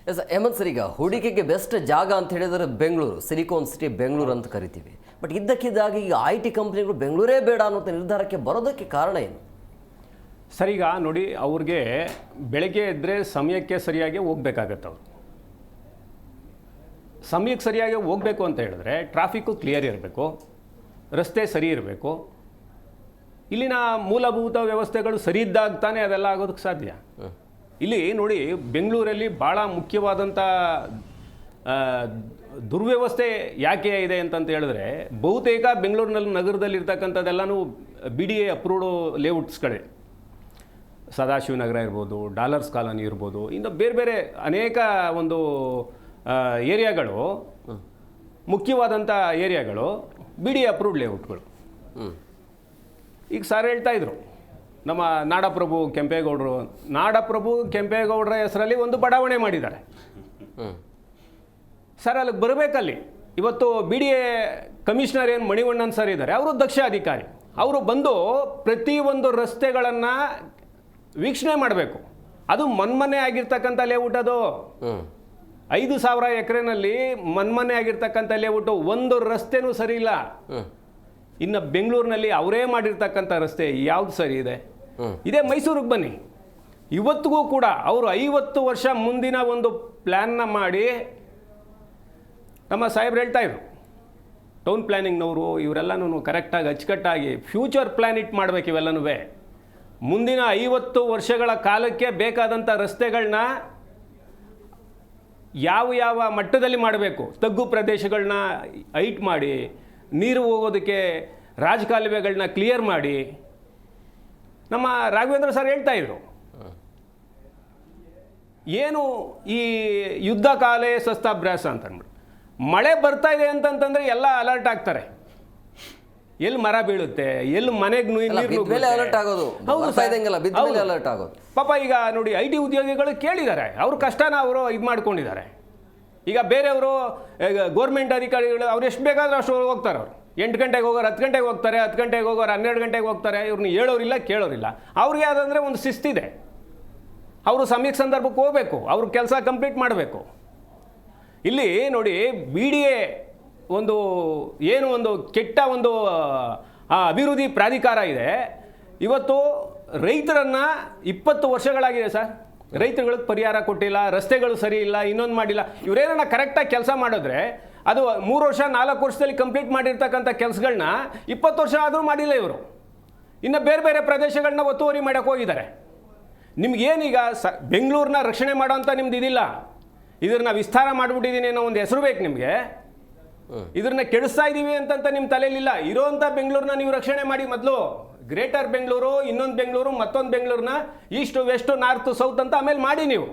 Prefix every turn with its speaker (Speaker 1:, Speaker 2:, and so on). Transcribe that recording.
Speaker 1: Hemant sir, ಈಗ ಹೂಡಿಕೆಗೆ best ಜಾಗ ಅಂತ ಹೇಳಿದರೆ ಬೆಂಗಳೂರು, ಸಿಲಿಕಾನ್ ಸಿಟಿ ಬೆಂಗಳೂರು ಅಂತ ಕರಿತೀವಿ. ಬಟ್ ಇದ್ದಕ್ಕಿದ್ದಾಗಿ ಈಗ IT ಕಂಪ್ನಿಗಳು ಬೆಂಗಳೂರೇ ಬೇಡ ಅನ್ನೋ ನಿರ್ಧಾರಕ್ಕೆ ಬರೋದಕ್ಕೆ ಕಾರಣ ಏನು
Speaker 2: ಸರ್? ಈಗ ನೋಡಿ, ಅವ್ರಿಗೆ ಬೆಳಗ್ಗೆ ಎದ್ದರೆ ಸಮಯಕ್ಕೆ ಸರಿಯಾಗಿ ಹೋಗ್ಬೇಕಾಗತ್ತೆ. ಅವರು ಸಮಯಕ್ಕೆ ಸರಿಯಾಗಿ ಹೋಗಬೇಕು ಅಂತ ಹೇಳಿದ್ರೆ ಟ್ರಾಫಿಕ್ಕು ಕ್ಲಿಯರ್ ಇರಬೇಕು, ರಸ್ತೆ ಸರಿ ಇರಬೇಕು, ಇಲ್ಲಿನ ಮೂಲಭೂತ ವ್ಯವಸ್ಥೆಗಳು ಸರಿ ಇದ್ದಾಗ ತಾನೇ ಅದೆಲ್ಲ ಆಗೋದಕ್ಕೆ ಸಾಧ್ಯ. ಇಲ್ಲಿ ನೋಡಿ, ಬೆಂಗಳೂರಲ್ಲಿ ಭಾಳ ಮುಖ್ಯವಾದಂಥ ದುರ್ವ್ಯವಸ್ಥೆ ಯಾಕೆ ಇದೆ ಅಂತಂತ ಹೇಳಿದ್ರೆ, ಬಹುತೇಕ ಬೆಂಗಳೂರಿನಲ್ಲಿ ನಗರದಲ್ಲಿ ಇರ್ತಕ್ಕಂಥದ್ದೆಲ್ಲನೂ BDA ಅಪ್ರೂವ್ಡ್ ಲೇಔಟ್ಸ್ಗಳೇ. ಸದಾಶಿವನಗರ ಇರ್ಬೋದು, ಡಾಲರ್ಸ್ ಕಾಲೋನಿ ಇರ್ಬೋದು, ಇನ್ನು ಬೇರೆ ಬೇರೆ ಅನೇಕ ಒಂದು ಏರಿಯಾಗಳು, ಮುಖ್ಯವಾದಂಥ ಏರಿಯಾಗಳು BDA ಅಪ್ರೂವ್ಡ್ ಲೇಔಟ್ಗಳು. ಈಗ ಸರ್ ಹೇಳ್ತಾ ಇದ್ರು, ನಮ್ಮ ನಾಡಪ್ರಭು ಕೆಂಪೇಗೌಡರ ಹೆಸರಲ್ಲಿ ಒಂದು ಬಡಾವಣೆ ಮಾಡಿದ್ದಾರೆ ಸರ್. ಅಲ್ಲಿಗೆ ಬರಬೇಕಲ್ಲಿ. ಇವತ್ತು BDA ಕಮಿಷನರ್ ಏನು ಮಣಿವಣ್ಣನ್ ಸರ್ ಇದ್ದಾರೆ, ಅವರು ದಕ್ಷ ಅಧಿಕಾರಿ. ಅವರು ಬಂದು ಪ್ರತಿಯೊಂದು ರಸ್ತೆಗಳನ್ನು ವೀಕ್ಷಣೆ ಮಾಡಬೇಕು. ಅದು ಮನ್ಮನೆ ಆಗಿರ್ತಕ್ಕಂಥ ಲೇಔಟ್. ಅದು 5,000 ಎಕರೆನಲ್ಲಿ ಮನ್ಮನೆ ಆಗಿರ್ತಕ್ಕಂಥ ಲೇಔಟು, ಒಂದು ರಸ್ತೆನೂ ಸರಿ ಇಲ್ಲ. ಇನ್ನು ಬೆಂಗಳೂರಿನಲ್ಲಿ ಅವರೇ ಮಾಡಿರ್ತಕ್ಕಂಥ ರಸ್ತೆ ಯಾವ್ದು ಸರಿ ಇದೆ? ಇದೇ ಮೈಸೂರಿಗೆ ಬನ್ನಿ, ಇವತ್ತಿಗೂ ಕೂಡ ಅವರು 50 ವರ್ಷ ಮುಂದಿನ ಒಂದು ಪ್ಲ್ಯಾನ್ನ ಮಾಡಿ, ನಮ್ಮ ಸಾಹೇಬ್ರು ಹೇಳ್ತಾ ಇದ್ರು, ಟೌನ್ ಪ್ಲ್ಯಾನಿಂಗ್ನವರು ಇವರೆಲ್ಲನೂ ಕರೆಕ್ಟಾಗಿ ಅಚ್ಚುಕಟ್ಟಾಗಿ ಫ್ಯೂಚರ್ ಪ್ಲ್ಯಾನ್ ಇಟ್ ಮಾಡಬೇಕು. ಇವೆಲ್ಲನೂ ಮುಂದಿನ 50 ವರ್ಷಗಳ ಕಾಲಕ್ಕೆ ಬೇಕಾದಂಥ ರಸ್ತೆಗಳನ್ನ ಯಾವ ಮಟ್ಟದಲ್ಲಿ ಮಾಡಬೇಕು, ತಗ್ಗು ಪ್ರದೇಶಗಳನ್ನ ಹೈಟ್ ಮಾಡಿ, ನೀರು ಹೋಗೋದಕ್ಕೆ ರಾಜಕಾಲುವೆಗಳನ್ನ ಕ್ಲಿಯರ್ ಮಾಡಿ. ನಮ್ಮ ರಾಘವೇಂದ್ರ ಸರ್ ಹೇಳ್ತಾ ಇದ್ರು, ಏನು ಈ ಯುದ್ಧ ಕಾಲೇ ಶಸ್ತ್ರಾಭ್ಯಾಸ ಅಂತ ಅಂದ್ಬಿಟ್ಟು, ಮಳೆ ಬರ್ತಾ ಇದೆ ಅಂತಂತಂದ್ರೆ ಎಲ್ಲ ಅಲರ್ಟ್ ಆಗ್ತಾರೆ. ಎಲ್ಲಿ ಮರ ಬೀಳುತ್ತೆ, ಎಲ್ಲಿ ಮನೆಗೆ
Speaker 1: ಅಲರ್ಟ್ ಆಗೋದು.
Speaker 2: ಪಾಪ ಈಗ ನೋಡಿ, IT ಉದ್ಯೋಗಿಗಳು ಕೇಳಿದ್ದಾರೆ, ಅವ್ರ ಕಷ್ಟನ ಅವರು ಇದು ಮಾಡ್ಕೊಂಡಿದ್ದಾರೆ. ಈಗ ಬೇರೆಯವರು ಗೋರ್ಮೆಂಟ್ ಅಧಿಕಾರಿಗಳು ಅವ್ರು ಎಷ್ಟು ಬೇಕಾದ್ರೂ ಅಷ್ಟು ಹೋಗ್ತಾರೆ. ಅವರು 8 ಗಂಟೆಗೆ ಹೋಗೋರು 10 ಗಂಟೆಗೆ ಹೋಗ್ತಾರೆ, 10 ಗಂಟೆಗೆ ಹೋಗೋರು 12 ಗಂಟೆಗೆ ಹೋಗ್ತಾರೆ. ಇವ್ರನ್ನ ಹೇಳೋರಿಲ್ಲ, ಕೇಳೋರಿಲ್ಲ. ಅವ್ರಿಗೆ ಯಾವುದಂದ್ರೆ ಒಂದು ಶಿಸ್ತಿದೆ. ಅವರು ಸಮಯಕ್ಕೆ ಸಂದರ್ಭಕ್ಕೆ ಹೋಗಬೇಕು, ಅವ್ರ ಕೆಲಸ ಕಂಪ್ಲೀಟ್ ಮಾಡಬೇಕು. ಇಲ್ಲಿ ನೋಡಿ, BDA ಒಂದು ಏನು ಒಂದು ಕೆಟ್ಟ ಒಂದು ಅಭಿವೃದ್ಧಿ ಪ್ರಾಧಿಕಾರ ಇದೆ. ಇವತ್ತು ರೈತರನ್ನು 20 ವರ್ಷಗಳಾಗಿದೆ ಸರ್, ರೈತರುಗಳಿಗೆ ಪರಿಹಾರ ಕೊಟ್ಟಿಲ್ಲ, ರಸ್ತೆಗಳು ಸರಿ ಇಲ್ಲ, ಇನ್ನೊಂದು ಮಾಡಿಲ್ಲ. ಇವರೇನ ಕರೆಕ್ಟಾಗಿ ಕೆಲಸ ಮಾಡಿದ್ರೆ ಅದು 3 ವರ್ಷ 4 ವರ್ಷದಲ್ಲಿ ಕಂಪ್ಲೀಟ್ ಮಾಡಿರ್ತಕ್ಕಂಥ ಕೆಲಸಗಳನ್ನ 20 ವರ್ಷ ಆದರೂ ಮಾಡಿಲ್ಲ ಇವರು. ಇನ್ನು ಬೇರೆ ಬೇರೆ ಪ್ರದೇಶಗಳನ್ನ ಒತ್ತುವರಿ ಮಾಡೋಕ್ಕೆ ಹೋಗಿದ್ದಾರೆ. ನಿಮ್ಗೇನೀಗ ಬೆಂಗಳೂರನ್ನ ರಕ್ಷಣೆ ಮಾಡೋಂಥ ನಿಮ್ದು ಇದಿಲ್ಲ, ಇದನ್ನ ವಿಸ್ತಾರ ಮಾಡಿಬಿಟ್ಟಿದ್ದೀನಿ ಅನ್ನೋ ಒಂದು ಹೆಸರು ಬೇಕು ನಿಮಗೆ. ಇದನ್ನ ಕೆಡಿಸ್ತಾ ಇದ್ದೀವಿ ಅಂತಂತ ನಿಮ್ಮ ತಲೆಯಲ್ಲಿಲ್ಲ. ಇರೋಂಥ ಬೆಂಗಳೂರನ್ನ ನೀವು ರಕ್ಷಣೆ ಮಾಡಿ. ಮೊದಲು ಗ್ರೇಟರ್ ಬೆಂಗಳೂರು, ಇನ್ನೊಂದು ಬೆಂಗಳೂರು, ಮತ್ತೊಂದು ಬೆಂಗಳೂರನ್ನ ಈಸ್ಟ್ ವೆಸ್ಟ್ ನಾರ್ತ್ ಸೌತ್ ಅಂತ ಆಮೇಲೆ ಮಾಡಿ ನೀವು.